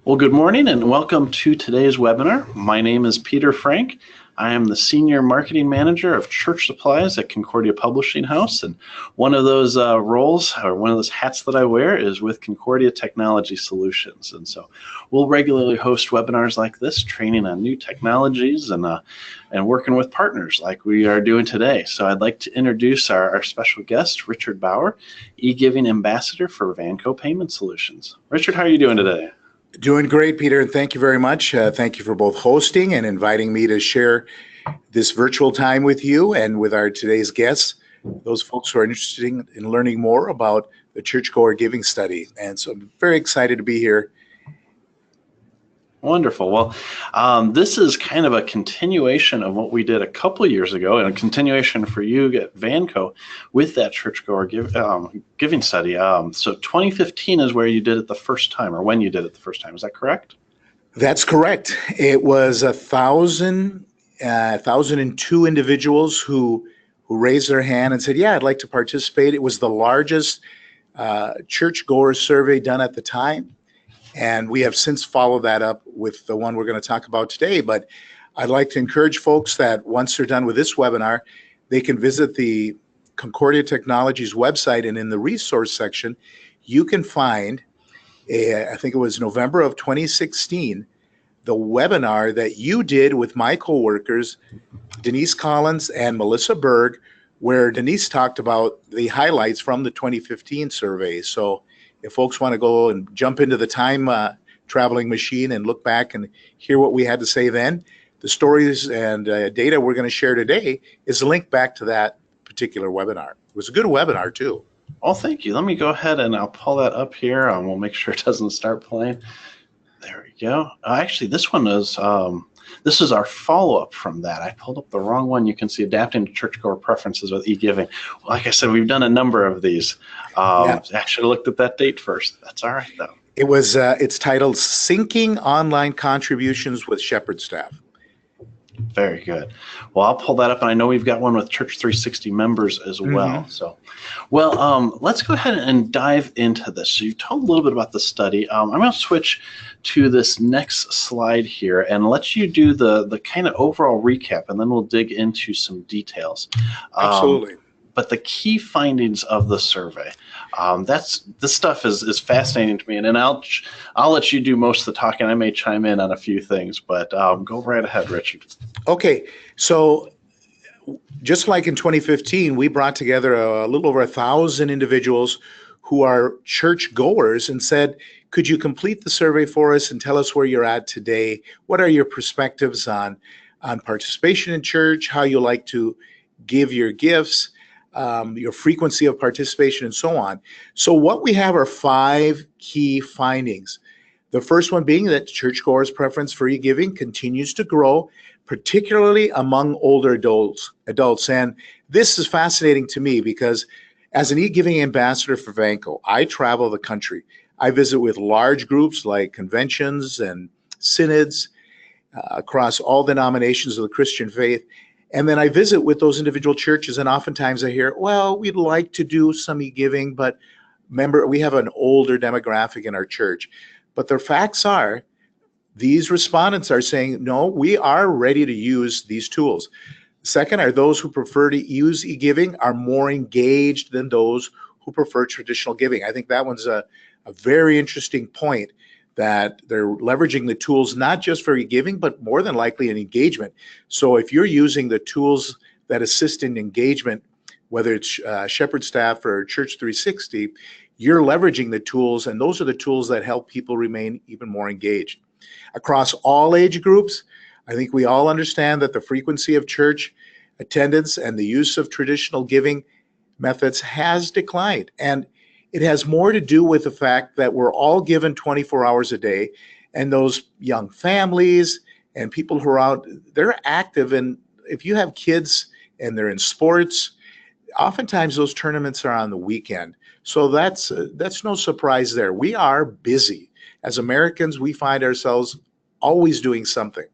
Well, good morning and welcome to today's webinar. My name is Peter Frank. I am the Senior Marketing Manager of Church Supplies at Concordia Publishing House, and one of those roles, or one of those hats that I wear, is with Concordia Technology Solutions. And so we'll regularly host webinars like this, training on new technologies and working with partners like we are doing today. So I'd like to introduce our special guest, Richard Bauer, e-giving ambassador for Vanco Payment Solutions. Richard, how are you doing today? Doing great, Peter, and thank you very much. Thank you for both hosting and inviting me to share this virtual time with you and with our today's guests, those folks who are interested in learning more about the Churchgoer Giving Study. And so I'm very excited to be here. Wonderful. Well, this is kind of a continuation of what we did a couple of years ago, and a continuation for you at Vanco with that Churchgoer Giving Study. So 2015 is where you did it the first time, or when you did it the first time. Is that correct? That's correct. It was 1,002 individuals who raised their hand and said, yeah, I'd like to participate. It was the largest churchgoer survey done at the time. And we have since followed that up with the one we're going to talk about today. But I'd like to encourage folks that once they're done with this webinar, they can visit the Concordia Technologies website, and in the resource section, you can find, I think it was November of 2016, the webinar that you did with my coworkers, Denise Collins and Melissa Berg, where Denise talked about the highlights from the 2015 survey. So if folks want to go and jump into the time traveling machine and look back and hear what we had to say then, the stories and data we're going to share today is linked back to that particular webinar. It was a good webinar too. Oh, thank you. Let me go ahead and I'll pull that up here. We'll make sure it doesn't start playing. There we go. Actually, this one is this is our follow-up from that. I pulled up the wrong one. You can see adapting to churchgoer preferences with e-giving. Like I said, we've done a number of these. I should have looked at that date first. That's all right, though. It was. It's titled "Syncing Online Contributions with Shepherd Staff." Very good. Well, I'll pull that up, and I know we've got one with Church 360 members as well. So, let's go ahead and dive into this. So you've told a little bit about the study. I'm going to switch to this next slide here and let you do the kind of overall recap, and then we'll dig into some details. Absolutely. But the key findings of the survey, this stuff is fascinating to me, and I'll let you do most of the talking. I may chime in on a few things, but go right ahead, Richard. Okay, so just like in 2015, we brought together a little over 1,000 individuals who are churchgoers and said, could you complete the survey for us and tell us where you're at today? What are your perspectives on participation in church, how you like to give your gifts, your frequency of participation, and so on. So what we have are 5 key findings. The first one being that churchgoers' preference for e-giving continues to grow, particularly among older adults. And this is fascinating to me because as an e-giving ambassador for Vanco, I travel the country. I visit with large groups like conventions and synods across all denominations of the Christian faith. And then I visit with those individual churches, and oftentimes I hear, well, we'd like to do some e-giving, but remember, we have an older demographic in our church. But the facts are, these respondents are saying, no, we are ready to use these tools. Second are those who prefer to use e-giving are more engaged than those who prefer traditional giving. I think that one's a very interesting point, that they're leveraging the tools not just for giving, but more than likely in engagement. So if you're using the tools that assist in engagement, whether it's Shepherd Staff or Church 360, you're leveraging the tools, and those are the tools that help people remain even more engaged. Across all age groups, I think we all understand that the frequency of church attendance and the use of traditional giving methods has declined. And it has more to do with the fact that we're all given 24 hours a day, and those young families and people who are out, they're active. And if you have kids and they're in sports, oftentimes those tournaments are on the weekend. So that's no surprise there. We are busy. As Americans, we find ourselves always doing something.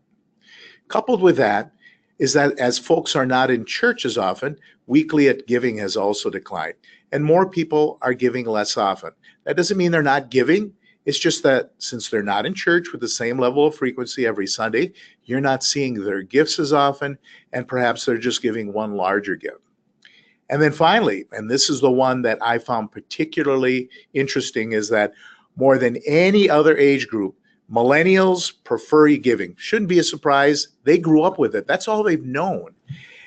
Coupled with that is that as folks are not in church as often, weekly giving has also declined, and more people are giving less often. That doesn't mean they're not giving. It's just that since they're not in church with the same level of frequency every Sunday, you're not seeing their gifts as often, and perhaps they're just giving one larger gift. And then finally, and this is the one that I found particularly interesting, is that more than any other age group, millennials prefer e-giving. Shouldn't be a surprise. They grew up with it. That's all they've known.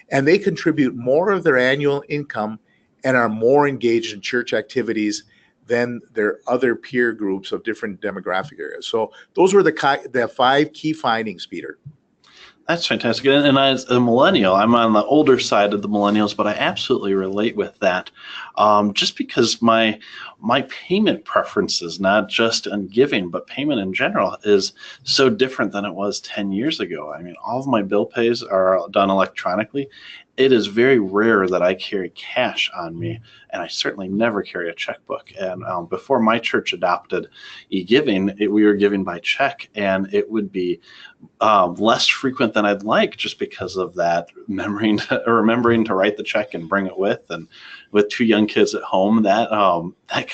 And they contribute more of their annual income and are more engaged in church activities than their other peer groups of different demographic areas. So those were the 5 key findings, Peter. That's fantastic. And as a millennial, I'm on the older side of the millennials, but I absolutely relate with that. Just because my payment preferences, not just in giving, but payment in general, is so different than it was 10 years ago. I mean, all of my bill pays are done electronically. It is very rare that I carry cash on me, and I certainly never carry a checkbook. And before my church adopted e-giving, we were giving by check, and it would be less frequent than I'd like, just because of that remembering to write the check and bring it with. And with 2 young kids at home, that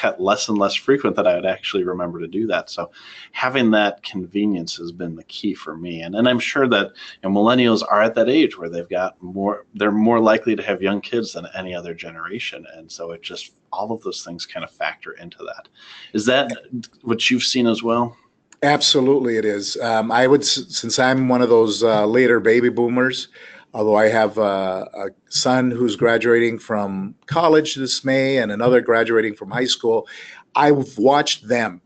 got less and less frequent that I would actually remember to do that. So having that convenience has been the key for me. And I'm sure that millennials are at that age where they're more likely to have young kids than any other generation. And so it just, all of those things kind of factor into that. Is that what you've seen as well? Absolutely, it is. I would, since I'm one of those later baby boomers, although I have a son who's graduating from college this May and another graduating from high school, I've watched them.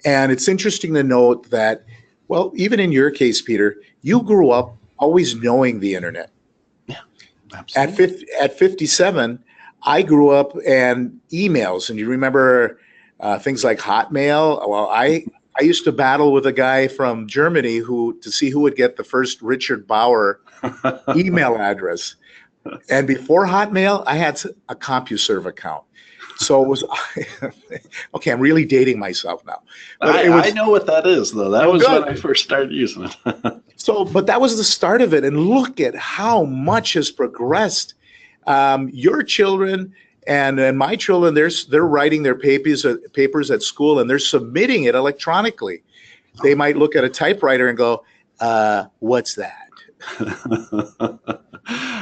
And it's interesting to note that, well, even in your case, Peter, you grew up always knowing the internet. Yeah, absolutely. At 57, I grew up and emails, and you remember things like Hotmail. Well, I used to battle with a guy from Germany to see who would get the first Richard Bauer email address. And before Hotmail, I had a CompuServe account. So it was, okay, I'm really dating myself now. But I know what that is, though. That was when I first started using it. But that was the start of it. And look at how much has progressed. Your children and my children, they're writing their papers at school, and they're submitting it electronically. They might look at a typewriter and go, what's that?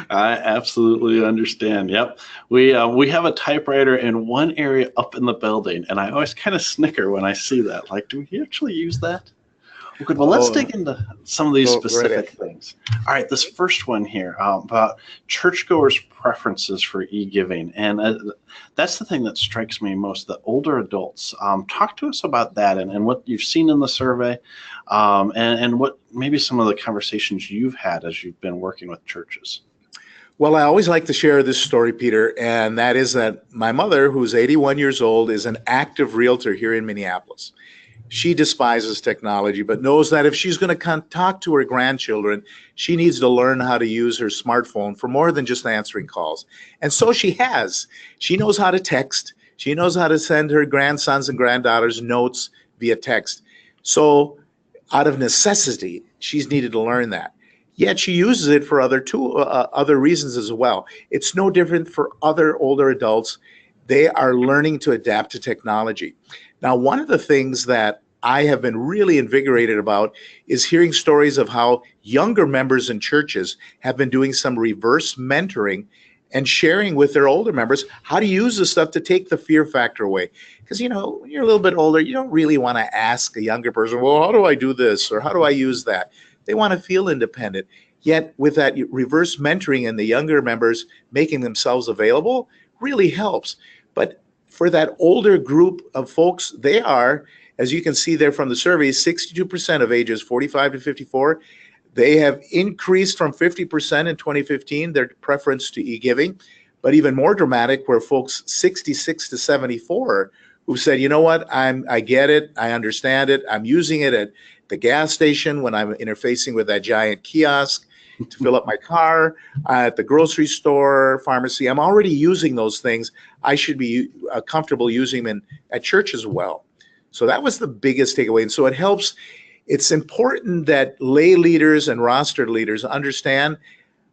I absolutely understand. Yep. We have a typewriter in one area up in the building, and I always kind of snicker when I see that. Like, do we actually use that? Okay, well, let's dig into some of these specific things. All right, this first one here about churchgoers' preferences for e-giving. And that's the thing that strikes me most, the older adults. Talk to us about that and what you've seen in the survey and what maybe some of the conversations you've had as you've been working with churches. Well, I always like to share this story, Peter, and that is that my mother, who's 81 years old, is an active realtor here in Minneapolis. She despises technology, but knows that if she's going to talk to her grandchildren, she needs to learn how to use her smartphone for more than just answering calls. And so she has. She knows how to text. She knows how to send her grandsons and granddaughters notes via text. So out of necessity, she's needed to learn that. Yet she uses it for other reasons as well. It's no different for other older adults. They are learning to adapt to technology. Now, one of the things that I have been really invigorated about is hearing stories of how younger members in churches have been doing some reverse mentoring and sharing with their older members how to use this stuff to take the fear factor away. Because, when you're a little bit older, you don't really want to ask a younger person, well, how do I do this? Or how do I use that? They want to feel independent. Yet with that reverse mentoring and the younger members making themselves available really helps. But for that older group of folks, they are, as you can see there from the survey, 62% of ages 45 to 54. They have increased from 50% in 2015, their preference to e-giving, but even more dramatic where folks 66 to 74 who said, you know what, I get it, I understand it, I'm using it at the gas station when I'm interfacing with that giant kiosk to fill up my car, at the grocery store, pharmacy. I'm already using those things. I should be comfortable using them at church as well. So that was the biggest takeaway. And so it helps. It's important that lay leaders and rostered leaders understand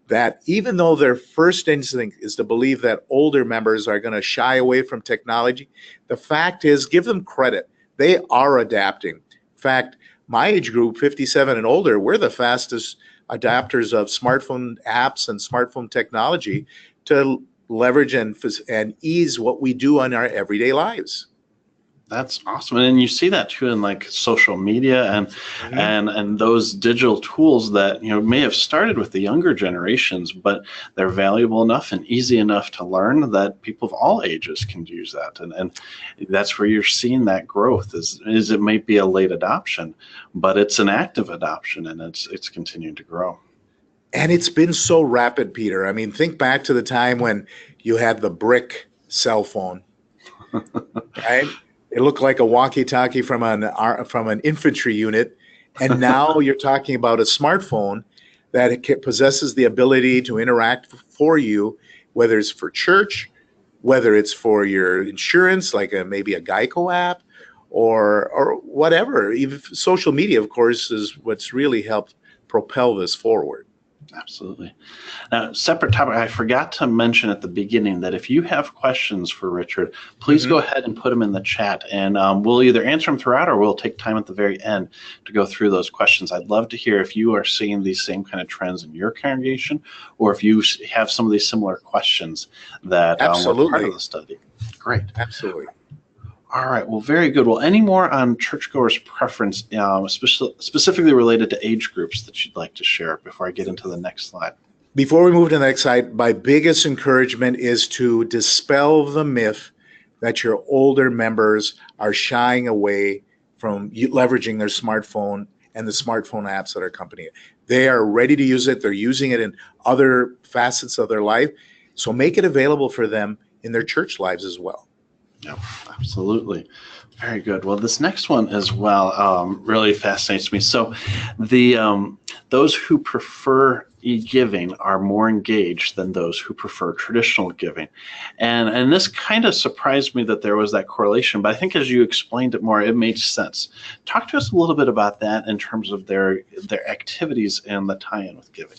that even though their first instinct is to believe that older members are going to shy away from technology, the fact is, give them credit. They are adapting. In fact, my age group, 57 and older, we're the fastest adapters of smartphone apps and smartphone technology to leverage and ease what we do in our everyday lives. That's awesome. And you see that too in like social media and and those digital tools that, may have started with the younger generations, but they're valuable enough and easy enough to learn that people of all ages can use that. And that's where you're seeing that growth is it might be a late adoption, but it's an active adoption, and it's continuing to grow. And it's been so rapid, Peter. I mean, think back to the time when you had the brick cell phone, right? It looked like a walkie-talkie from an infantry unit, and now you're talking about a smartphone that possesses the ability to interact for you, whether it's for church, whether it's for your insurance, like maybe a Geico app, or whatever. Even social media, of course, is what's really helped propel this forward. Absolutely. Now, separate topic, I forgot to mention at the beginning that if you have questions for Richard, please go ahead and put them in the chat, and we'll either answer them throughout or we'll take time at the very end to go through those questions. I'd love to hear if you are seeing these same kind of trends in your congregation, or if you have some of these similar questions that were part of the study. Great. Absolutely. All right. Well, very good. Well, any more on churchgoers' preference, specifically related to age groups that you'd like to share before I get into the next slide? Before we move to the next slide, my biggest encouragement is to dispel the myth that your older members are shying away from leveraging their smartphone and the smartphone apps that are accompanying it. They are ready to use it. They're using it in other facets of their life. So make it available for them in their church lives as well. Yeah, absolutely. Very good. Well, this next one as well really fascinates me. So those who prefer e-giving are more engaged than those who prefer traditional giving. And this kind of surprised me that there was that correlation, but I think as you explained it more, it made sense. Talk to us a little bit about that in terms of their activities and the tie-in with giving.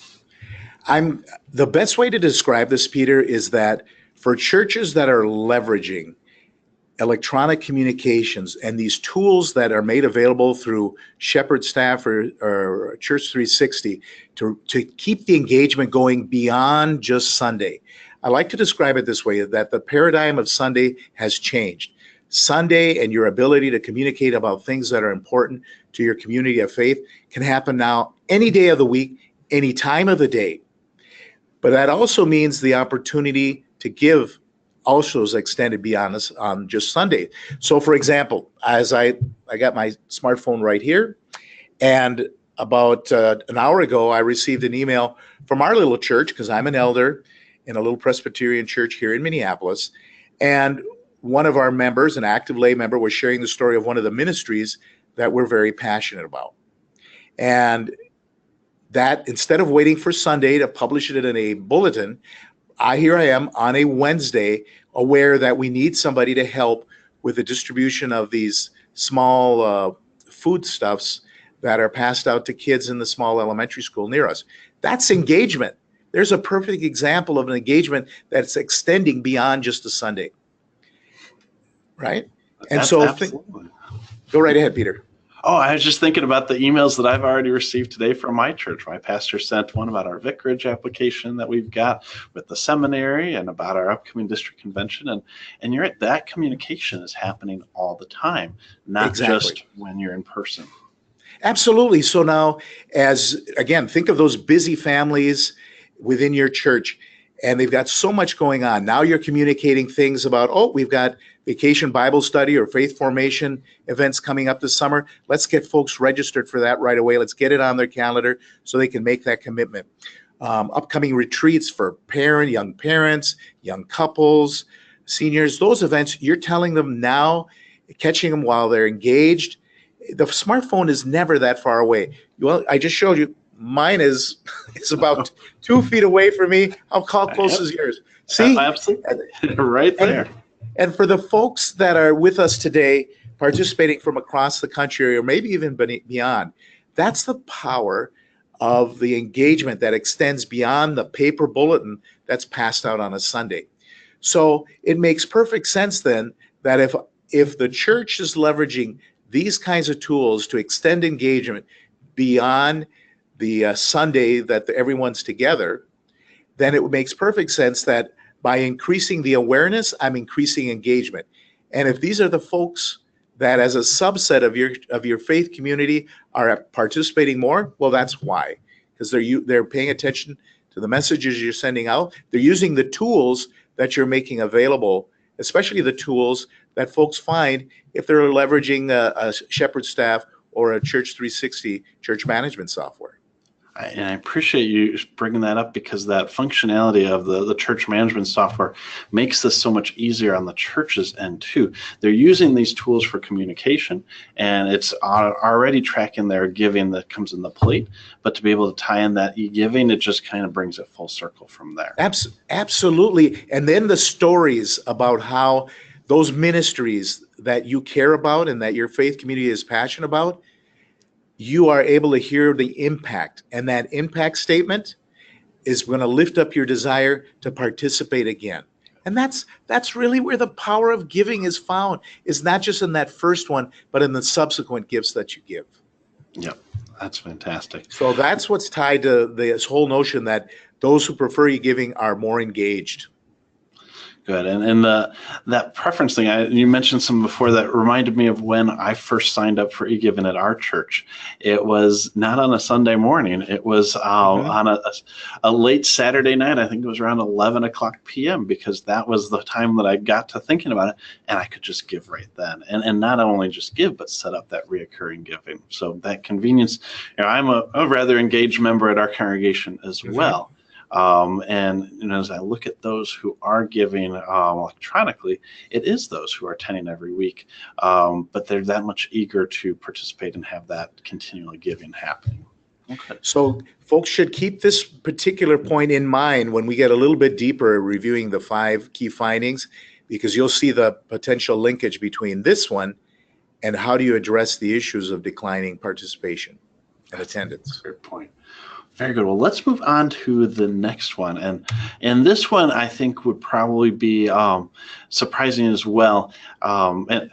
The best way to describe this, Peter, is that for churches that are leveraging electronic communications and these tools that are made available through Shepherd staff or Church 360 to keep the engagement going beyond just Sunday. I like to describe it this way, that the paradigm of Sunday has changed. Sunday and your ability to communicate about things that are important to your community of faith can happen now any day of the week, any time of the day. But that also means the opportunity to give also is extended beyond us on just Sunday. So for example, as I got my smartphone right here, and about an hour ago, I received an email from our little church, because I'm an elder in a little Presbyterian church here in Minneapolis. And one of our members, an active lay member, was sharing the story of one of the ministries that we're very passionate about. And that instead of waiting for Sunday to publish it in a bulletin, here I am on a Wednesday, aware that we need somebody to help with the distribution of these small foodstuffs that are passed out to kids in the small elementary school near us. That's engagement. There's a perfect example of an engagement that's extending beyond just a Sunday, right? And That's so go right ahead, Peter. Oh, I was just thinking about the emails that I've already received today from my church. My pastor sent one about our vicarage application that we've got with the seminary and about our upcoming district convention. And you're right, that communication is happening all the time, not just when you're in person. Absolutely. So now, again, think of those busy families within your church, and they've got so much going on. Now you're communicating things about, we've got vacation Bible study or faith formation events coming up this summer. Let's get folks registered for that right away. Let's get it on their calendar so they can make that commitment. Upcoming retreats for young parents, young couples, seniors, those events, you're telling them now, catching them while they're engaged. The smartphone is never that far away. Well, I just showed you. Mine is about 2 feet away from me. How close is yours? See? Absolutely. Right there. And for the folks that are with us today, participating from across the country or maybe even beyond, that's the power of the engagement that extends beyond the paper bulletin that's passed out on a Sunday. So it makes perfect sense then that if the church is leveraging these kinds of tools to extend engagement beyond the Sunday that everyone's together, then it makes perfect sense that by increasing the awareness, I'm increasing engagement. And if these are the folks that as a subset of your faith community are participating more, well, that's why, because they're paying attention to the messages you're sending out. They're using the tools that you're making available, especially the tools that folks find if they're leveraging a Shepherd staff or a Church 360 church management software. And I appreciate you bringing that up, because that functionality of the church management software makes this so much easier on the church's end too. They're using these tools for communication, and it's already tracking their giving that comes in the plate. But to be able to tie in that e-giving, it just kind of brings it full circle from there. Absolutely. And then the stories about how those ministries that you care about and that your faith community is passionate about, you are able to hear the impact, and that impact statement is going to lift up your desire to participate again. And that's really where the power of giving is found, is not just in that first one, but in the subsequent gifts that you give. Yep, that's fantastic. So that's what's tied to this whole notion that those who prefer e-giving are more engaged. Good. And that preference thing, you mentioned some before that reminded me of when I first signed up for e-giving at our church. It was not on a Sunday morning. It was on a late Saturday night. I think it was around 11 o'clock p.m. because that was the time that I got to thinking about it, and I could just give right then. And not only just give, but set up that reoccurring giving. So that convenience, I'm a rather engaged member at our congregation as well. And as I look at those who are giving electronically, it is those who are attending every week, but they're that much eager to participate and have that continually giving happening. Okay. So folks should keep this particular point in mind when we get a little bit deeper reviewing the 5 key findings, because you'll see the potential linkage between this one and how do you address the issues of declining participation and attendance. Great point. Very good. Well, let's move on to the next one. And this one I think would probably be surprising as well. And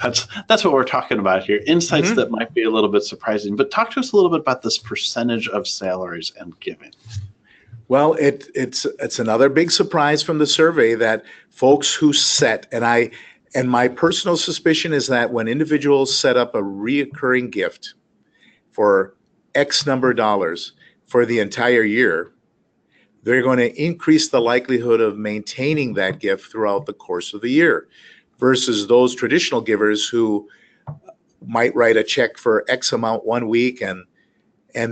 that's what we're talking about here. Insights that might be a little bit surprising. But talk to us a little bit about this percentage of salaries and giving. Well, it's another big surprise from the survey that folks who set, and my personal suspicion is that when individuals set up a reoccurring gift for X number of dollars for the entire year, they're going to increase the likelihood of maintaining that gift throughout the course of the year, versus those traditional givers who might write a check for X amount one week and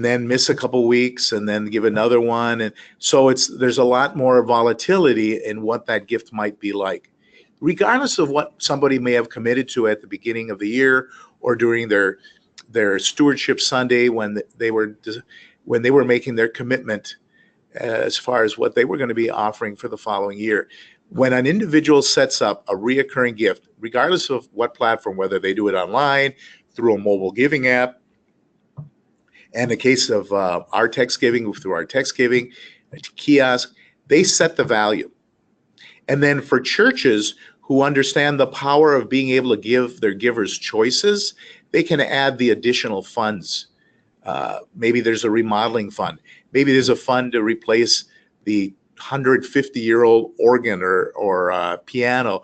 then miss a couple weeks and then give another one. And so there's a lot more volatility in what that gift might be like, regardless of what somebody may have committed to at the beginning of the year or during their stewardship Sunday when they were making their commitment as far as what they were going to be offering for the following year. When an individual sets up a reoccurring gift, regardless of what platform, whether they do it online, through a mobile giving app, and in the case of our text giving, through our text giving, a kiosk, they set the value. And then for churches who understand the power of being able to give their givers choices, they can add the additional funds. Maybe there's a remodeling fund. Maybe there's a fund to replace the 150-year-old organ or piano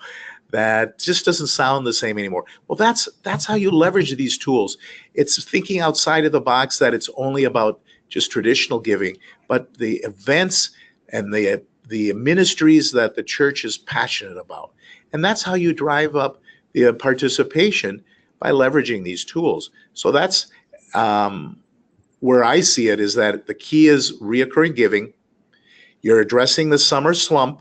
that just doesn't sound the same anymore. Well, that's how you leverage these tools. It's thinking outside of the box, that it's only about just traditional giving, but the events and the ministries that the church is passionate about. And that's how you drive up the participation, by leveraging these tools. So that's where I see it, is that the key is reoccurring giving. You're addressing the summer slump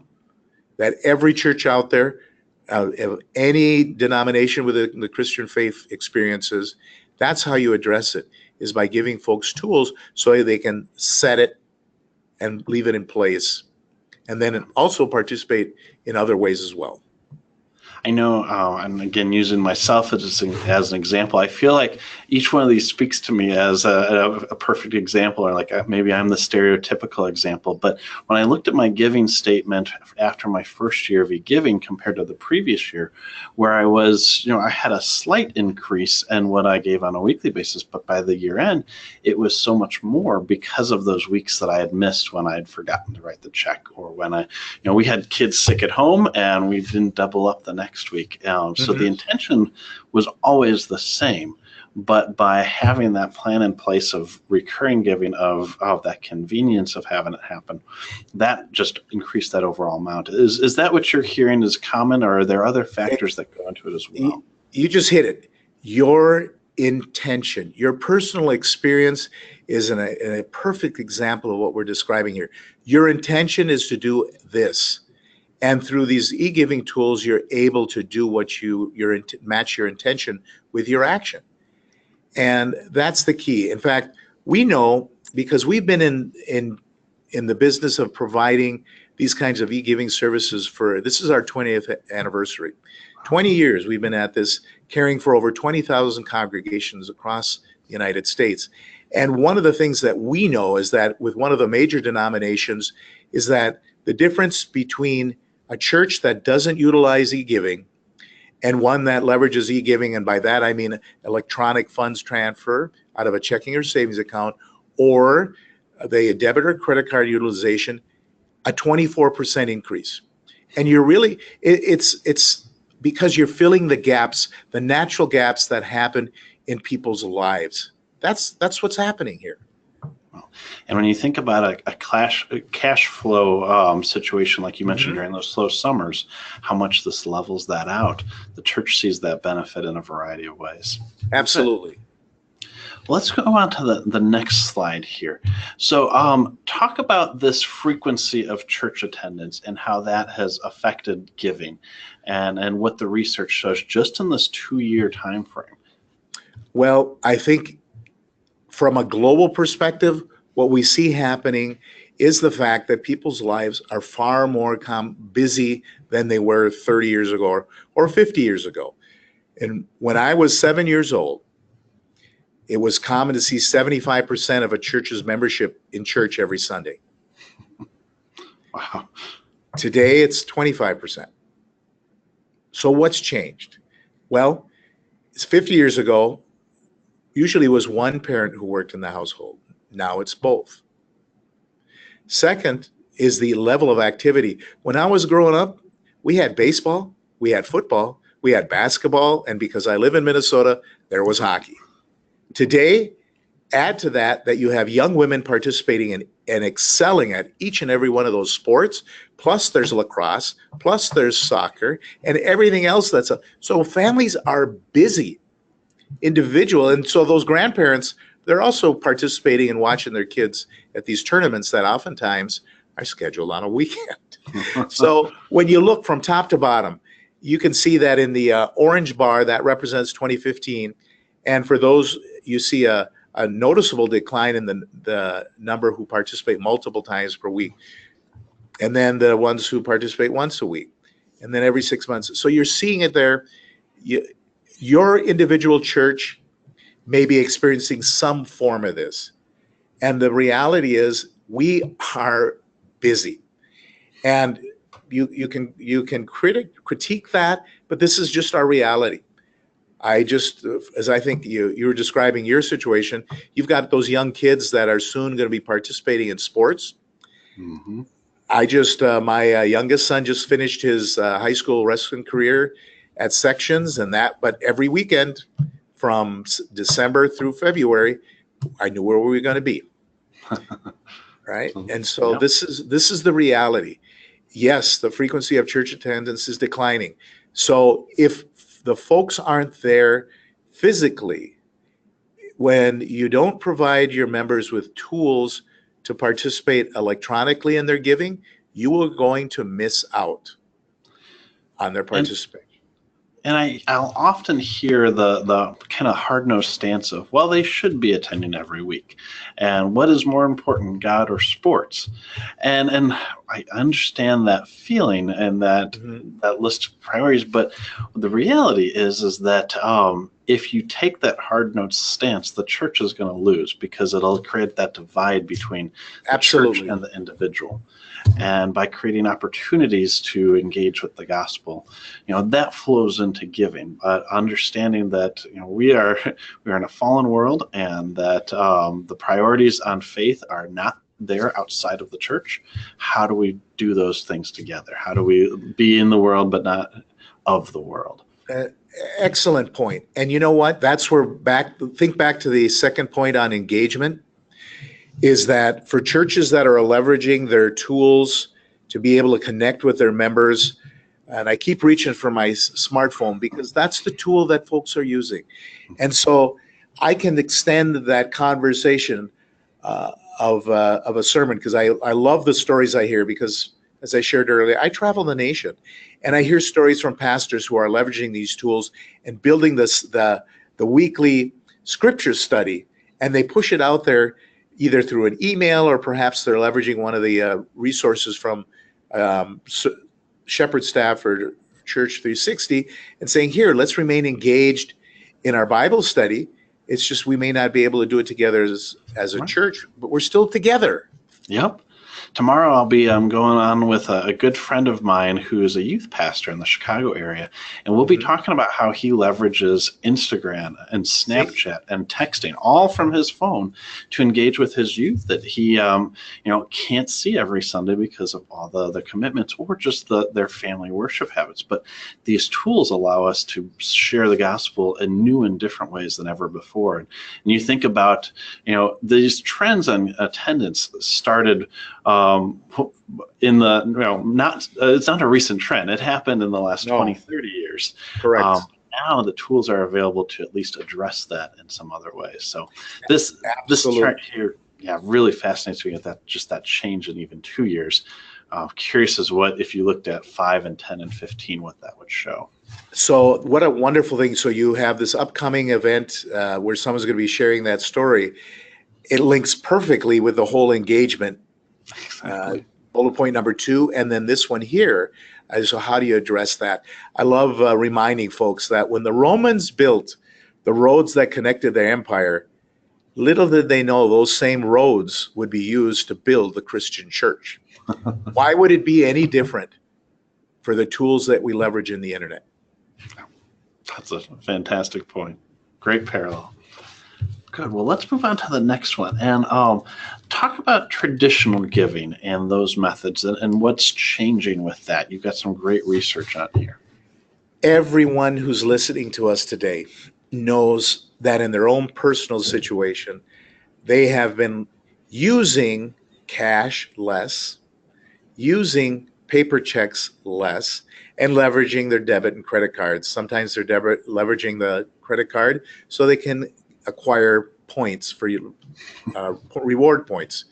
that every church out there, of any denomination within the Christian faith experiences. That's how you address it, is by giving folks tools so they can set it and leave it in place, and then also participate in other ways as well. I know, and again, using myself as an example, I feel like each one of these speaks to me as a perfect example, or like maybe I'm the stereotypical example. But when I looked at my giving statement after my first year of e-giving compared to the previous year, where I was, I had a slight increase in what I gave on a weekly basis, but by the year end, it was so much more because of those weeks that I had missed when I had forgotten to write the check, or when we had kids sick at home and we didn't double up the next week. So the intention was always the same, but by having that plan in place of recurring giving, of that convenience of having it happen, that just increased that overall amount. Is that what you're hearing is common, or are there other factors that go into it as well? You just hit it. Your intention, your personal experience is a perfect example of what we're describing here. Your intention is to do this. And through these e-giving tools, you're able to do what match your intention with your action. And that's the key. In fact, we know, because we've been in the business of providing these kinds of e-giving services this is our 20th anniversary. 20 years we've been at this, caring for over 20,000 congregations across the United States. And one of the things that we know is that with one of the major denominations is that the difference between a church that doesn't utilize e-giving and one that leverages e-giving, and by that I mean electronic funds transfer out of a checking or savings account, or the debit or credit card utilization, a 24% increase. And it's because you're filling the gaps, the natural gaps that happen in people's lives. That's what's happening here. And when you think about a cash flow situation, like you mentioned during those slow summers, how much this levels that out, the church sees that benefit in a variety of ways. Absolutely. Well, let's go on to the next slide here. So talk about this frequency of church attendance and how that has affected giving, and what the research shows just in this 2-year time frame. Well, I think from a global perspective, what we see happening is the fact that people's lives are far more busy than they were 30 years ago or 50 years ago. And when I was 7 years old, it was common to see 75% of a church's membership in church every Sunday. Wow. Today, it's 25%. So what's changed? Well, it's 50 years ago, usually it was one parent who worked in the household. Now it's both. Second is the level of activity. When I was growing up, we had baseball, we had football, we had basketball, and because I live in Minnesota, there was hockey. Today, add to that you have young women participating in and excelling at each and every one of those sports, plus there's lacrosse, plus there's soccer, and everything else so families are busy, individual, and so those grandparents, they're also participating and watching their kids at these tournaments that oftentimes are scheduled on a weekend. So when you look from top to bottom, you can see that in the orange bar, that represents 2015. And for those, you see a noticeable decline in the number who participate multiple times per week. And then the ones who participate once a week. And then every 6 months. So you're seeing it there. Your individual church may be experiencing some form of this. And the reality is we are busy. And you can critique that, but this is just our reality. As I think you were describing your situation, you've got those young kids that are soon going to be participating in sports. Mm-hmm. My youngest son just finished his high school wrestling career at sections, but every weekend from December through February, I knew where we were going to be. Right? And so Yep. this is the reality. Yes, the frequency of church attendance is declining. So if the folks aren't there physically, when you don't provide your members with tools to participate electronically in their giving, you are going to miss out on their participation. I'll often hear the kind of hard-nosed stance of, well, they should be attending every week. And what is more important, God or sports? And I understand that feeling and that list of priorities, but the reality is that if you take that hard-nosed stance, the church is going to lose because it'll create that divide between the church and the individual. And by creating opportunities to engage with the gospel, that flows into giving. But understanding that we are in a fallen world, and that the priorities on faith are not there outside of the church. How do we do those things together? How do we be in the world but not of the world? Excellent point. And you know what? That's where think back to the second point on engagement. Is that for churches that are leveraging their tools to be able to connect with their members, and I keep reaching for my smartphone because that's the tool that folks are using. And so I can extend that conversation of a sermon, because I love the stories I hear, because as I shared earlier, I travel the nation and I hear stories from pastors who are leveraging these tools and building the weekly scripture study, and they push it out there either through an email, or perhaps they're leveraging one of the resources from Shepherd staff or Church 360 and saying, here, let's remain engaged in our Bible study. It's just we may not be able to do it together as a church, but we're still together. Yep. Tomorrow I'll be going on with a good friend of mine who is a youth pastor in the Chicago area, and we'll be talking about how he leverages Instagram and Snapchat and texting, all from his phone, to engage with his youth that he can't see every Sunday because of all the commitments or just their family worship habits. But these tools allow us to share the gospel in new and different ways than ever before. And you think about these trends on attendance started in the it's not a recent trend. It happened in the last 20, 30 years. Correct. Now the tools are available to at least address that in some other ways. So this chart here, really fascinates me with that change in even 2 years. Curious as if you looked at 5 and 10 and 15, what that would show. So what a wonderful thing. So you have this upcoming event where someone's going to be sharing that story. It links perfectly with the whole engagement. Exactly. Bullet point number 2, and then this one here. So how do you address that? I love reminding folks that when the Romans built the roads that connected their empire, little did they know those same roads would be used to build the Christian church. Why would it be any different for the tools that we leverage in the internet? That's a fantastic point. Great parallel. Good. Well, let's move on to the next one and talk about traditional giving and those methods and what's changing with that. You've got some great research on here. Everyone who's listening to us today knows that in their own personal situation, they have been using cash less, using paper checks less, and leveraging their debit and credit cards. Sometimes they're leveraging the credit card so they can acquire points for reward points.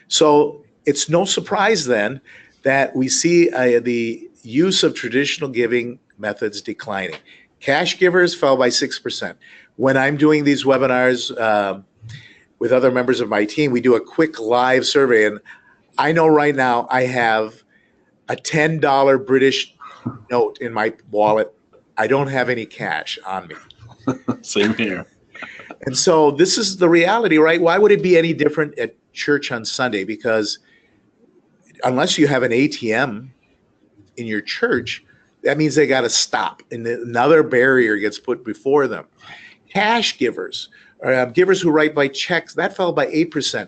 So it's no surprise then that we see the use of traditional giving methods declining. Cash givers fell by 6%. When I'm doing these webinars with other members of my team, we do a quick live survey, and I know right now I have a $10 British note in my wallet. I don't have any cash on me. Same here. And so this is the reality, right? Why would it be any different at church on Sunday? Because unless you have an ATM in your church, that means they got to stop, and another barrier gets put before them. Cash givers, givers who write by checks, that fell by 8%.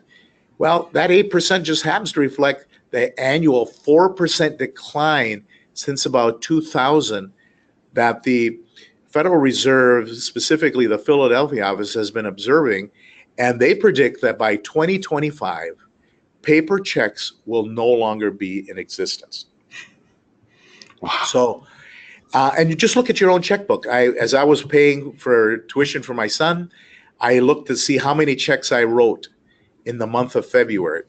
Well, that 8% just happens to reflect the annual 4% decline since about 2000 that the Federal Reserve, specifically the Philadelphia office, has been observing, and they predict that by 2025, paper checks will no longer be in existence. Wow. So, and you just look at your own checkbook. As I was paying for tuition for my son, I looked to see how many checks I wrote in the month of February.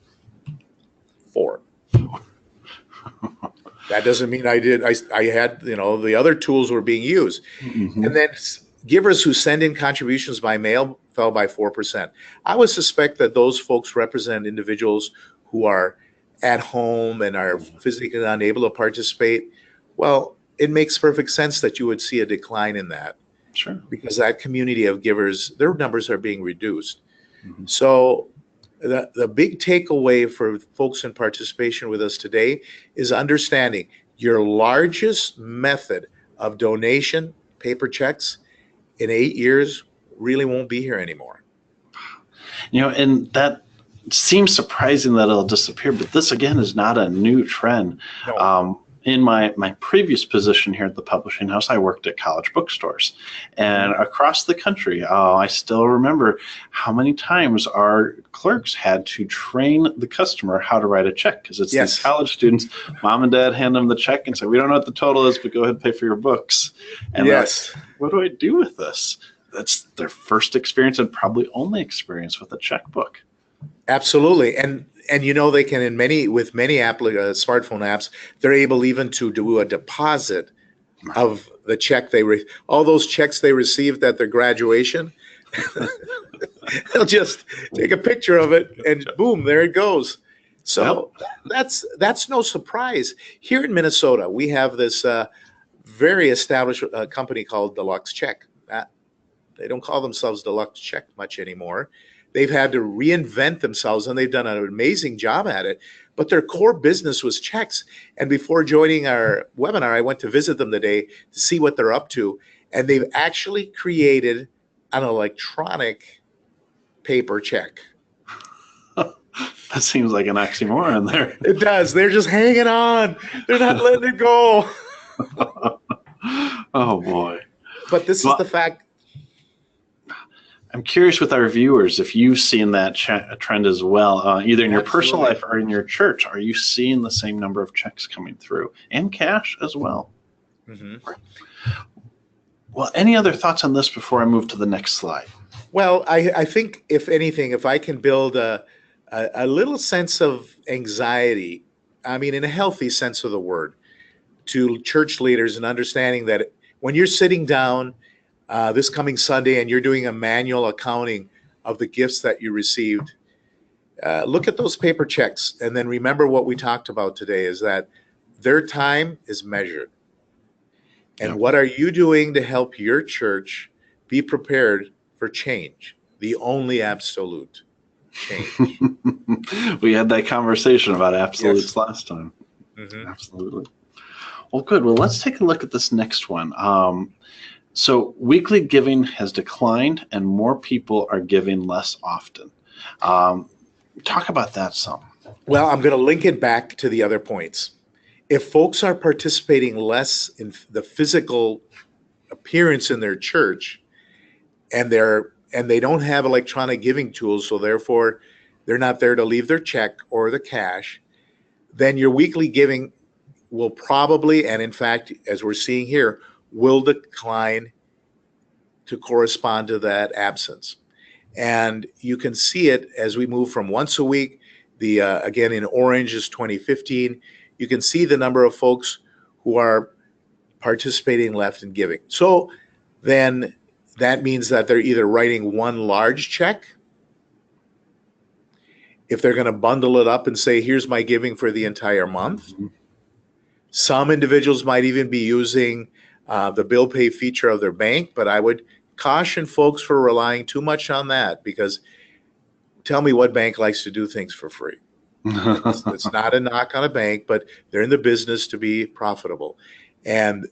4. That doesn't mean I did. I had, the other tools were being used. Hmm. And then givers who send in contributions by mail fell by 4%. I would suspect that those folks represent individuals who are at home and are physically unable to participate. Well, it makes perfect sense that you would see a decline in that Sure. because that community of givers, their numbers are being reduced. Hmm. So the big takeaway for folks in participation with us today is understanding your largest method of donation, paper checks, in 8 years really won't be here anymore. And that seems surprising that it'll disappear, but this again is not a new trend. No. In my previous position here at the publishing house, I worked at college bookstores, and across the country, I still remember how many times our clerks had to train the customer how to write a check, because it's Yes. these college students. Mom and dad hand them the check and say, "We don't know what the total is, but go ahead and pay for your books." And Yes. what do I do with this? That's their first experience and probably only experience with a checkbook. Absolutely. And they can with many smartphone apps, they're able even to do a deposit of the check all those checks they received at their graduation. They'll just take a picture of it and boom, there it goes. So that's no surprise. Here in Minnesota, we have this very established company called Deluxe Check. They don't call themselves Deluxe Check much anymore. They've had to reinvent themselves, and they've done an amazing job at it. But their core business was checks. And before joining our webinar, I went to visit them today to see what they're up to. And they've actually created an electronic paper check. That seems like an oxymoron there. It does. They're just hanging on. They're not letting it go. Oh, boy. But this is the fact. I'm curious with our viewers if you've seen that trend as well, either in your personal life or in your church. Are you seeing the same number of checks coming through and cash as well? Mm-hmm. Well, any other thoughts on this before I move to the next slide? Well, I think if anything, if I can build a little sense of anxiety, I mean, in a healthy sense of the word, to church leaders and understanding that when you're sitting down this coming Sunday and you're doing a manual accounting of the gifts that you received, look at those paper checks and then remember what we talked about today is that their time is measured. And what are you doing to help your church be prepared for change? The only absolute change. We had that conversation about absolutes last time. Mm-hmm. Absolutely. Well, good. Well, let's take a look at this next one. So weekly giving has declined and more people are giving less often. Talk about that some. Well, I'm going to link it back to the other points. If folks are participating less in the physical appearance in their church and they don't have electronic giving tools, so therefore they're not there to leave their check or the cash, then your weekly giving will probably, and in fact, as we're seeing here, will decline to correspond to that absence. And you can see it as we move from once a week. Again, in orange is 2015. You can see the number of folks who are participating left in giving. So then that means that they're either writing one large check, if they're going to bundle it up and say, here's my giving for the entire month. Mm-hmm. Some individuals might even be using the bill pay feature of their bank, but I would caution folks for relying too much on that, because tell me what bank likes to do things for free. It's not a knock on a bank, but they're in the business to be profitable. And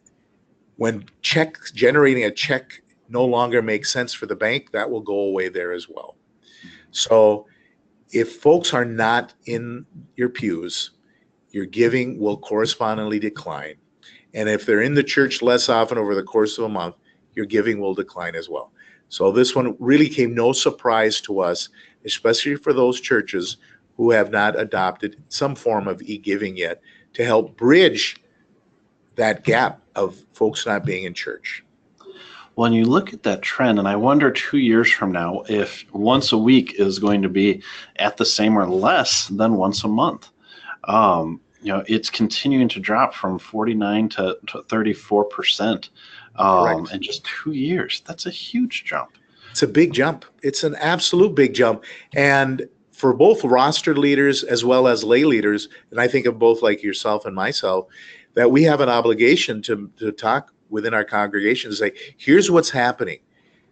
when generating a check no longer makes sense for the bank, that will go away there as well. So if folks are not in your pews, your giving will correspondingly decline. And if they're in the church less often over the course of a month, your giving will decline as well. So this one really came no surprise to us, especially for those churches who have not adopted some form of e-giving yet to help bridge that gap of folks not being in church. When you look at that trend, and I wonder 2 years from now if once a week is going to be at the same or less than once a month. it's continuing to drop from 49 to 34% Correct. in just 2 years. That's a huge jump. It's a big jump. It's an absolute big jump. And for both roster leaders as well as lay leaders, and I think of both like yourself and myself, that we have an obligation to talk within our congregation to say, here's what's happening.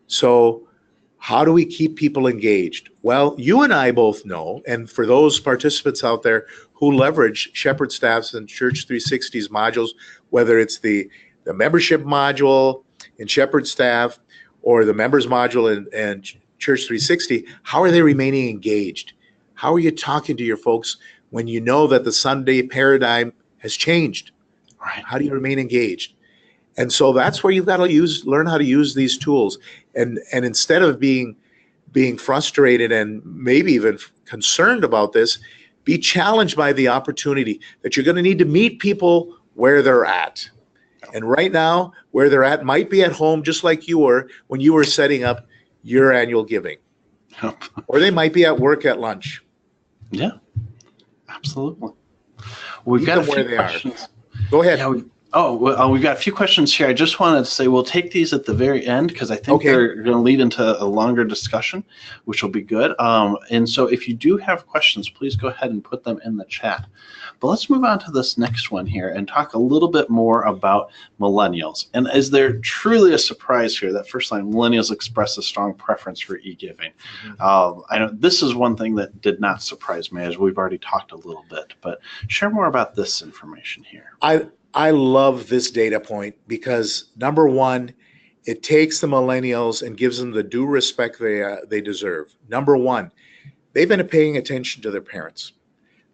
So how do we keep people engaged? Well, you and I both know, and for those participants out there who leverage Shepherd Staff's and Church 360's modules, whether it's the membership module in Shepherd Staff or the members module in Church 360, how are they remaining engaged? How are you talking to your folks when you know that the Sunday paradigm has changed? Right. How do you remain engaged? And so that's where you've got to learn how to use these tools. And instead of being frustrated and maybe even concerned about this, be challenged by the opportunity that you're going to need to meet people where they're at. And right now, where they're at might be at home, just like you were when you were setting up your annual giving. Yep. Or they might be at work at lunch. Yeah, absolutely. We've Meet got a them where few they questions. Go ahead. Yeah, we've got a few questions here. I just wanted to say we'll take these at the very end because I think they're going to lead into a longer discussion, which will be good. And so if you do have questions, please go ahead and put them in the chat. But let's move on to this next one here and talk a little bit more about millennials. And is there truly a surprise here that first line millennials express a strong preference for e-giving? I know this is one thing that did not surprise me, as we've already talked a little bit, but share more about this information here. I love this data point because, number one, it takes the millennials and gives them the due respect they deserve. Number one, they've been paying attention to their parents.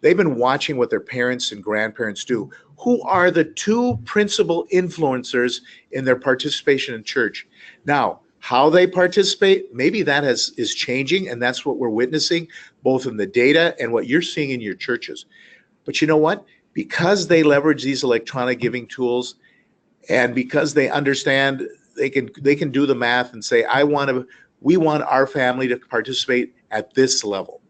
They've been watching what their parents and grandparents do, who are the two principal influencers in their participation in church. Now, how they participate, maybe that is changing, and that's what we're witnessing, both in the data and what you're seeing in your churches. But you know what? Because they leverage these electronic giving tools, and because they understand they can do the math and say, we want our family to participate at this level.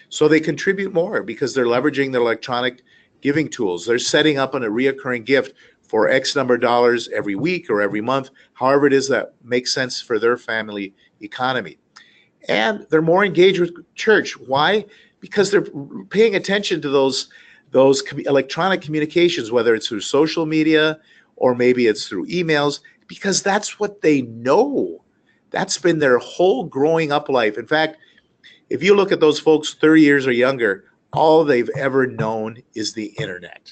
So they contribute more because they're leveraging the electronic giving tools. They're setting up a reoccurring gift for X number of dollars every week or every month, however it is that makes sense for their family economy. And they're more engaged with church. Why? Because they're paying attention to those electronic communications, whether it's through social media or maybe it's through emails, because that's what they know. That's been their whole growing up life. In fact, if you look at those folks 30 years or younger, all they've ever known is the internet.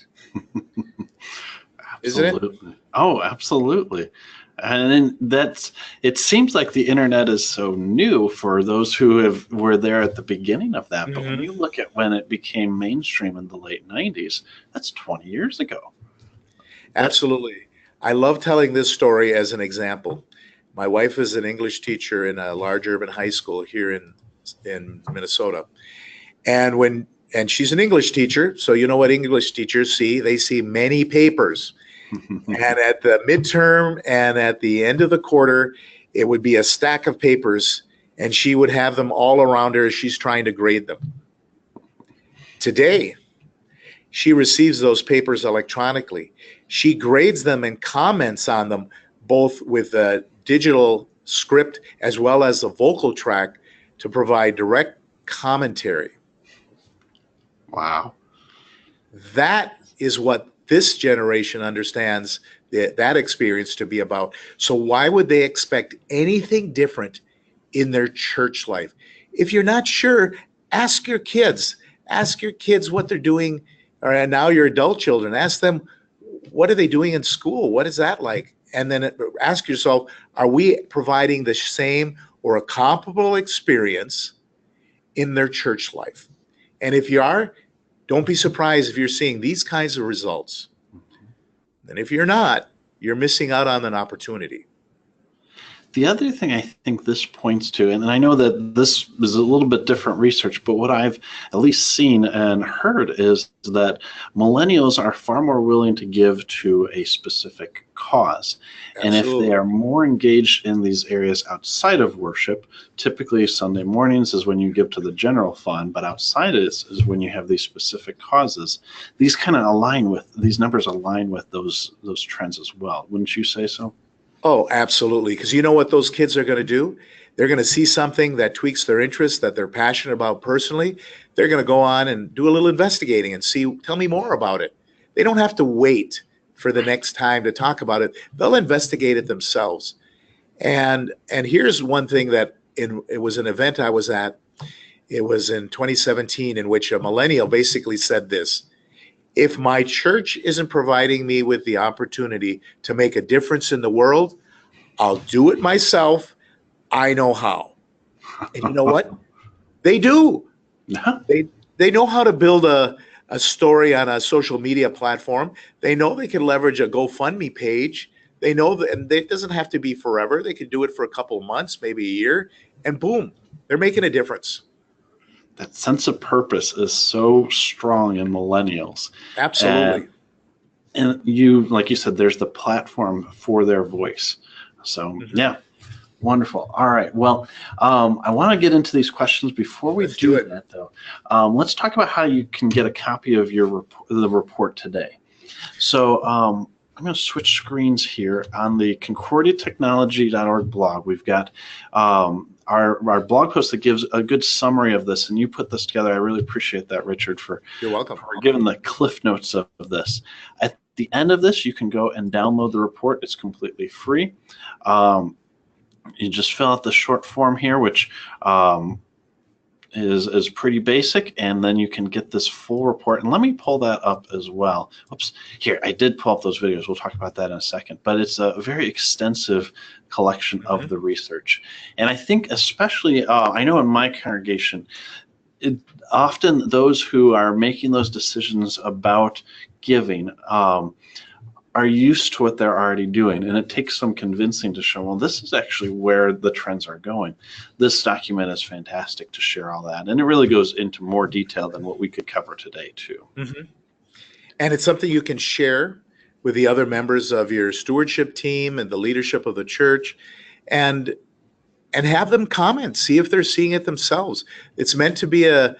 Isn't it? Absolutely. Oh, absolutely. And then it seems like the internet is so new for those who were there at the beginning of that. But when you look at when it became mainstream in the late 90s, that's 20 years ago. Absolutely. I love telling this story as an example. My wife is an English teacher in a large urban high school here in Minnesota. And she's an English teacher, so you know what English teachers see? They see many papers. And at the midterm and at the end of the quarter, it would be a stack of papers, and she would have them all around her as she's trying to grade them. Today, she receives those papers electronically. She grades them and comments on them, both with a digital script as well as a vocal track to provide direct commentary. Wow. That is what this generation understands that experience to be about. So why would they expect anything different in their church life? If you're not sure, ask your kids. Ask your kids what they're doing, or now your adult children. Ask them, what are they doing in school? What is that like? And then ask yourself, are we providing the same or a comparable experience in their church life? And if you are, don't be surprised if you're seeing these kinds of results. And if you're not, you're missing out on an opportunity. The other thing I think this points to, and I know that this is a little bit different research, but what I've at least seen and heard is that millennials are far more willing to give to a specific cause. And if they Absolutely. are more engaged in these areas outside of worship, typically Sunday mornings is when you give to the general fund, but outside is when you have these specific causes. These kind of align with, these numbers align with those trends as well. Wouldn't you say so? Oh, absolutely. Because you know what those kids are going to do? They're going to see something that tweaks their interest, that they're passionate about personally. They're going to go on and do a little investigating and see, tell me more about it. They don't have to wait for the next time to talk about it. They'll investigate it themselves. And here's one thing that it was an event I was at. It was in 2017 in which a millennial basically said this: if my church isn't providing me with the opportunity to make a difference in the world, I'll do it myself. I know how. And you know what? They do. Yeah. They know how to build a story on a social media platform. They know they can leverage a GoFundMe page. They know that, and it doesn't have to be forever. They can do it for a couple of months, maybe a year, and boom, they're making a difference. That sense of purpose is so strong in millennials. Absolutely. And you, like you said, there's the platform for their voice. So yeah, wonderful. All right. Well, I want to get into these questions. Before we Let's do it. that, though, let's talk about how you can get a copy of the report today. So I'm going to switch screens here on the concordiatechnology.org blog. We've got our blog post that gives a good summary of this, and you put this together. I really appreciate that, Richard, for You're welcome. giving the cliff notes of this. At the end of this, you can go and download the report. It's completely free. You just fill out the short form here, which is pretty basic, and then you can get this full report. And let me pull that up as well. Oops, here, I did pull up those videos. We'll talk about that in a second, but it's a very extensive collection of the research. And I think especially, I know in my congregation, often those who are making those decisions about giving are used to what they're already doing, and it takes some convincing to show, well, this is actually where the trends are going. This document is fantastic to share all that, and it really goes into more detail than what we could cover today too. And it's something you can share with the other members of your stewardship team and the leadership of the church, and have them comment, see if they're seeing it themselves. It's meant to be a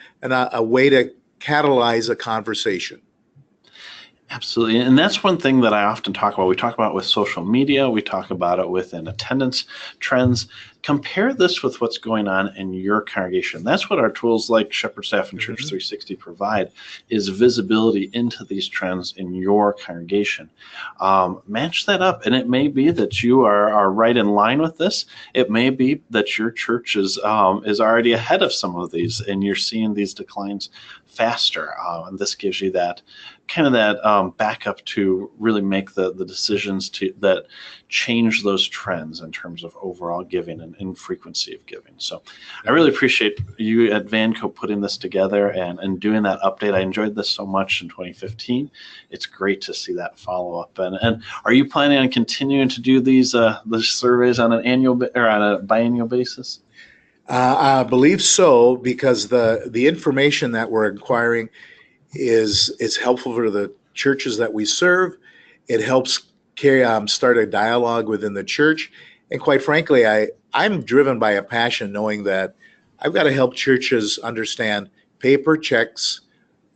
way to catalyze a conversation. Absolutely. And that's one thing that I often talk about. We talk about it with social media. We talk about it within attendance trends. Compare this with what's going on in your congregation. That's what our tools like Shepherd Staff and Church 360 provide, is visibility into these trends in your congregation. Match that up. And it may be that you are right in line with this. It may be that your church is already ahead of some of these, and you're seeing these declines faster. And this gives you that kind of that backup to really make the decisions that change those trends in terms of overall giving and frequency of giving. So I really appreciate you at Vanco putting this together and doing that update. I enjoyed this so much in 2015. It's great to see that follow up. And are you planning on continuing to do these surveys on an annual or on a biannual basis? I believe so, because the information that we're acquiring is helpful for the churches that we serve. It helps start a dialogue within the church. And quite frankly, I'm driven by a passion knowing that I've got to help churches understand paper checks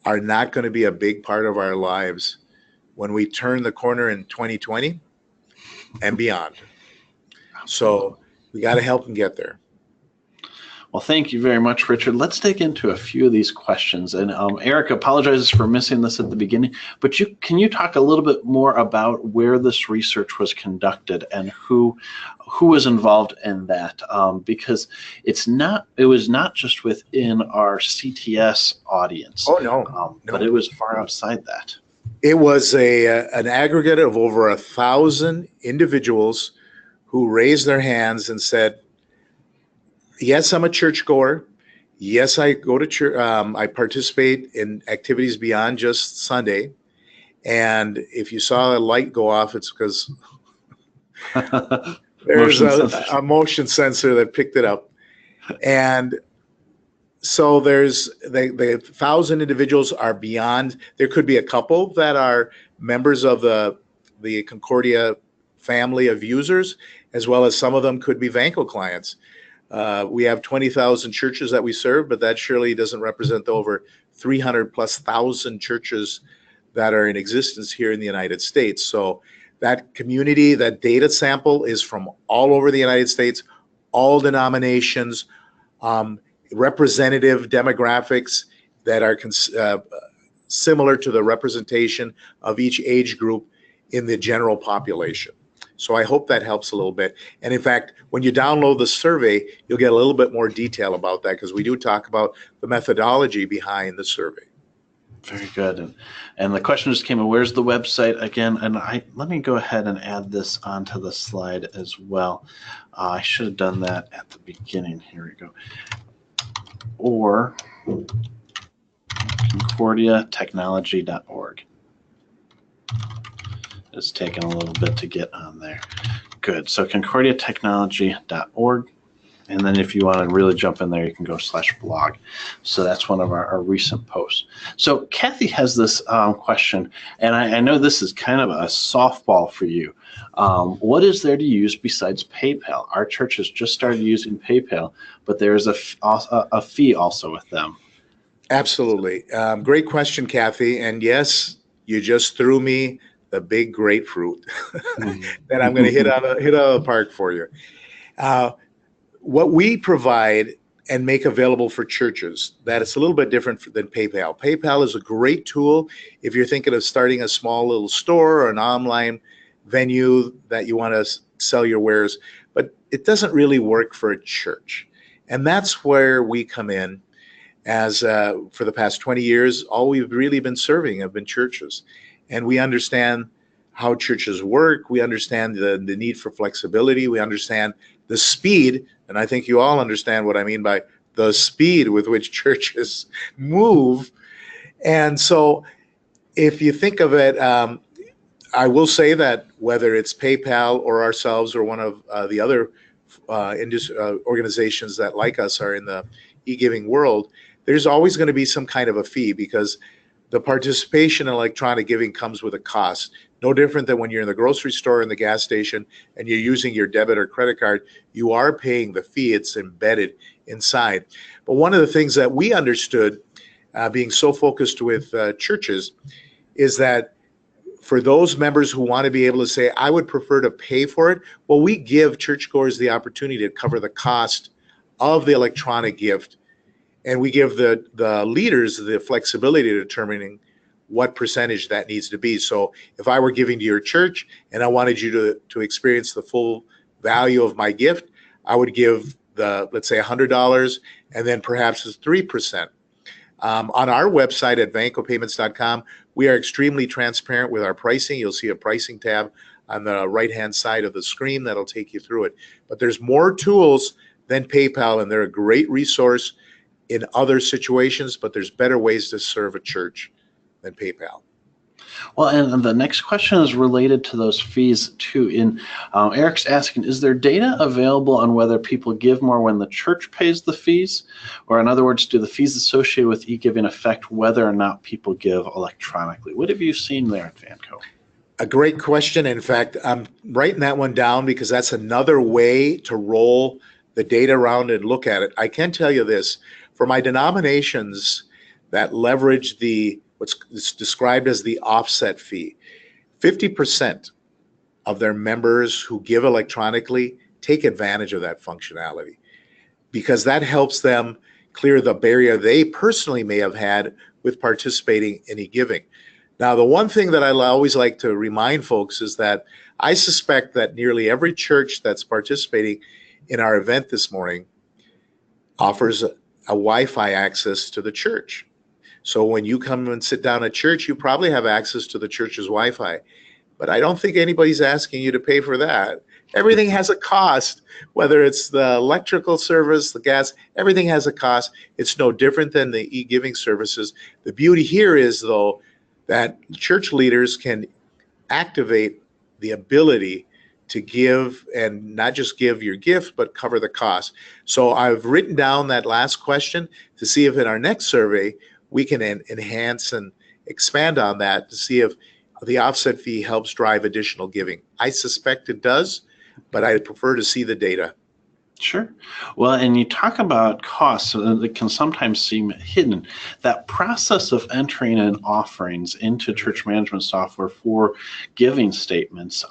are not going to be a big part of our lives when we turn the corner in 2020 and beyond. So we got to help them get there. Well, thank you very much, Richard. Let's dig into a few of these questions. And Eric apologizes for missing this at the beginning, but can you talk a little bit more about where this research was conducted and who was involved in that? Because it was not just within our CTS audience. Oh, no. But it was far outside that. It was an aggregate of over 1,000 individuals who raised their hands and said, yes, I'm a churchgoer. Yes, I go to church. I participate in activities beyond just Sunday. And if you saw a light go off, it's because There's Motion sensors. a motion sensor that picked it up. And so there's the 1,000 individuals are beyond. There could be a couple that are members of the Concordia family of users, as well as some of them could be Vanco clients. We have 20,000 churches that we serve, but that surely doesn't represent the over 300,000+ churches that are in existence here in the United States. So that community, that data sample is from all over the United States, all denominations, representative demographics that are similar to the representation of each age group in the general population. So I hope that helps a little bit. And in fact, when you download the survey, you'll get a little bit more detail about that, because we do talk about the methodology behind the survey. Very good. And the question just came in, where's the website again? And let me go ahead and add this onto the slide as well. I should have done that at the beginning. Here we go. Or concordiatechnology.org. It's taken a little bit to get on there. Good. So concordiatechnology.org. And then if you want to really jump in there, you can go /blog. So that's one of our recent posts. So Kathy has this question, and I know this is kind of a softball for you. What is there to use besides PayPal? Our church has just started using PayPal, but there's a fee also with them. Absolutely. Great question, Kathy. And yes, you just threw me the big grapefruit that I'm going to hit out of the park for you. What we provide and make available for churches, that it's a little bit different than PayPal. PayPal is a great tool if you're thinking of starting a small little store or an online venue that you want to sell your wares, but it doesn't really work for a church. And that's where we come in. As for the past 20 years, all we've really been serving have been churches. And we understand how churches work. We understand the need for flexibility. We understand the speed. And I think you all understand what I mean by the speed with which churches move. And so if you think of it, I will say that whether it's PayPal or ourselves or one of the other organizations that like us are in the e-giving world, there's always going to be some kind of a fee, because the participation in electronic giving comes with a cost. No different than when you're in the grocery store, in the gas station, and you're using your debit or credit card, you are paying the fee. It's embedded inside. But one of the things that we understood, being so focused with churches, is that for those members who want to be able to say, I would prefer to pay for it, well, we give churchgoers the opportunity to cover the cost of the electronic gift. And we give the leaders the flexibility to determining what percentage that needs to be. So if I were giving to your church and I wanted you to experience the full value of my gift, I would give let's say $100, and then perhaps it's 3%. On our website at vancopayments.com, we are extremely transparent with our pricing. You'll see a pricing tab on the right-hand side of the screen that'll take you through it. But there's more tools than PayPal, and they're a great resource in other situations, but there's better ways to serve a church than PayPal. Well, and the next question is related to those fees too. Eric's asking, is there data available on whether people give more when the church pays the fees? Or in other words, do the fees associated with e-giving affect whether or not people give electronically? What have you seen there at Vanco? A great question. In fact, I'm writing that one down because that's another way to roll the data around and look at it. I can tell you this, for my denominations that leverage what's described as the offset fee, 50% of their members who give electronically take advantage of that functionality, because that helps them clear the barrier they personally may have had with participating in e-giving. Now, the one thing that I always like to remind folks is that I suspect that nearly every church that's participating in our event this morning offers a Wi-Fi access to the church. So when you come and sit down at church, you probably have access to the church's Wi-Fi. But I don't think anybody's asking you to pay for that. Everything has a cost, whether it's the electrical service, the gas, everything has a cost. It's no different than the e-giving services. The beauty here is, though, that church leaders can activate the ability to give, and not just give your gift, but cover the cost. So I've written down that last question to see if in our next survey we can enhance and expand on that to see if the offset fee helps drive additional giving. I suspect it does, but I prefer to see the data. Sure. Well, and you talk about costs, so that can sometimes seem hidden. That process of entering in offerings into church management software for giving statements,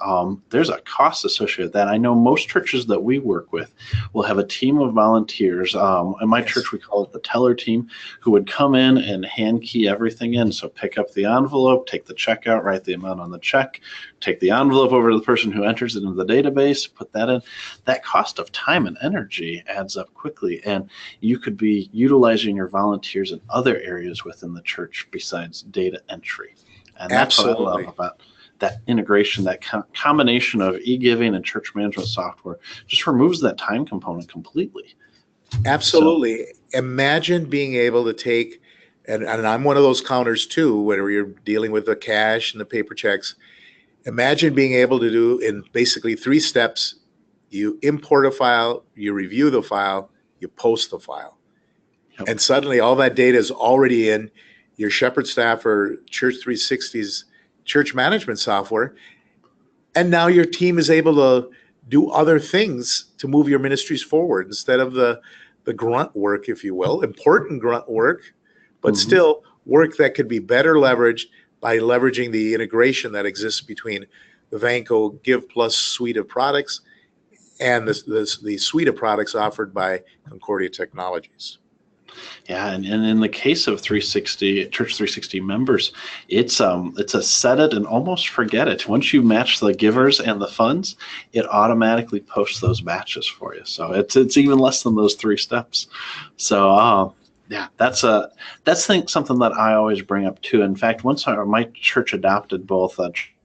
there's a cost associated with that. I know most churches that we work with will have a team of volunteers. In my church, we call it the teller team, who would come in and hand key everything in. So pick up the envelope, take the check out, write the amount on the check, take the envelope over to the person who enters it into the database, put that in. That cost of time and energy adds up quickly, and you could be utilizing your volunteers in other areas within the church besides data entry. And that's what I love about that integration, that combination of e-giving and church management software just removes that time component completely. Absolutely. So, imagine being able to take, and I'm one of those counters too, whenever you're dealing with the cash and the paper checks. Imagine being able to do in basically 3 steps. You import a file, you review the file, you post the file. Yep. And suddenly all that data is already in your Shepherd staff or Church 360's church management software. And now your team is able to do other things to move your ministries forward instead of the grunt work, if you will, important grunt work, but still work that could be better leveraged by leveraging the integration that exists between the Vanco Give Plus suite of products and the suite of products offered by Concordia Technologies. Yeah, and in the case of 360 Church 360 members, it's a set it and almost forget it. Once you match the givers and the funds, it automatically posts those batches for you. So it's even less than those 3 steps. So yeah, that's something that I always bring up too. In fact, once my church adopted both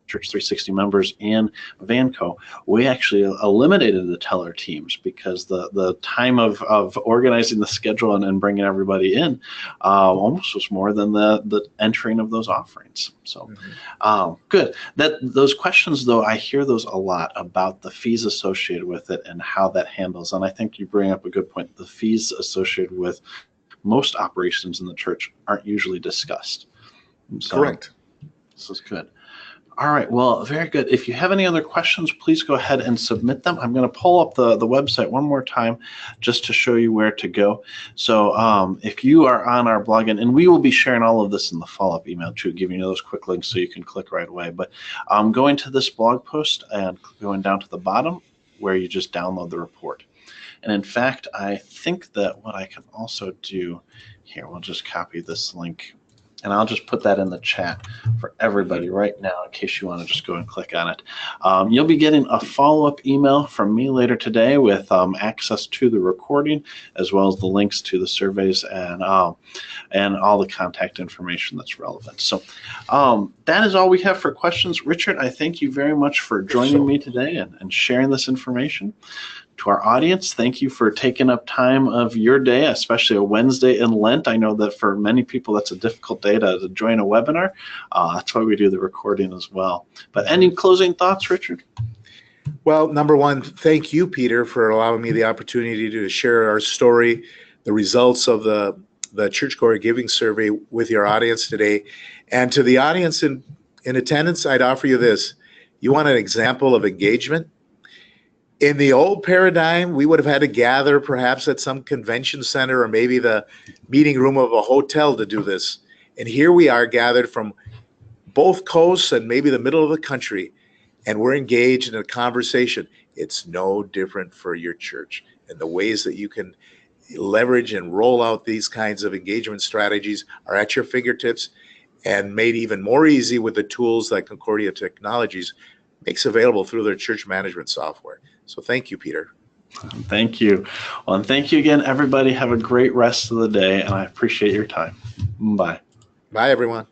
Church 360 members and Vanco, we actually eliminated the teller teams because the time of organizing the schedule and bringing everybody in almost was more than the entering of those offerings. So good. Those questions, though, I hear those a lot about the fees associated with it and how that handles. And I think you bring up a good point. The fees associated with most operations in the church aren't usually discussed. So, correct. This is good. All right. Well, very good. If you have any other questions, please go ahead and submit them. I'm going to pull up the website one more time just to show you where to go. So if you are on our blog, and we will be sharing all of this in the follow-up email too, giving you those quick links so you can click right away. But going to this blog post and going down to the bottom where you just download the report. And in fact, I think that what I can also do here, we'll just copy this link. And I'll just put that in the chat for everybody right now in case you want to just go and click on it. You'll be getting a follow-up email from me later today with access to the recording as well as the links to the surveys and all the contact information that's relevant. So that is all we have for questions. Richard, I thank you very much for joining me today and sharing this information. To our audience, thank you for taking up time of your day, especially a Wednesday in Lent. I know that for many people, that's a difficult day to join a webinar. That's why we do the recording as well. But any closing thoughts, Richard? Well, number one, thank you, Peter, for allowing me the opportunity to share our story, the results of the Churchgoer Giving Survey with your audience today. And to the audience in attendance, I'd offer you this. You want an example of engagement? In the old paradigm, we would have had to gather perhaps at some convention center or maybe the meeting room of a hotel to do this. And here we are gathered from both coasts and maybe the middle of the country, and we're engaged in a conversation. It's no different for your church. And the ways that you can leverage and roll out these kinds of engagement strategies are at your fingertips and made even more easy with the tools that Concordia Technologies makes available through their church management software. So thank you, Peter. Thank you. Well, and thank you again, everybody. Have a great rest of the day, and I appreciate your time. Bye. Bye, everyone.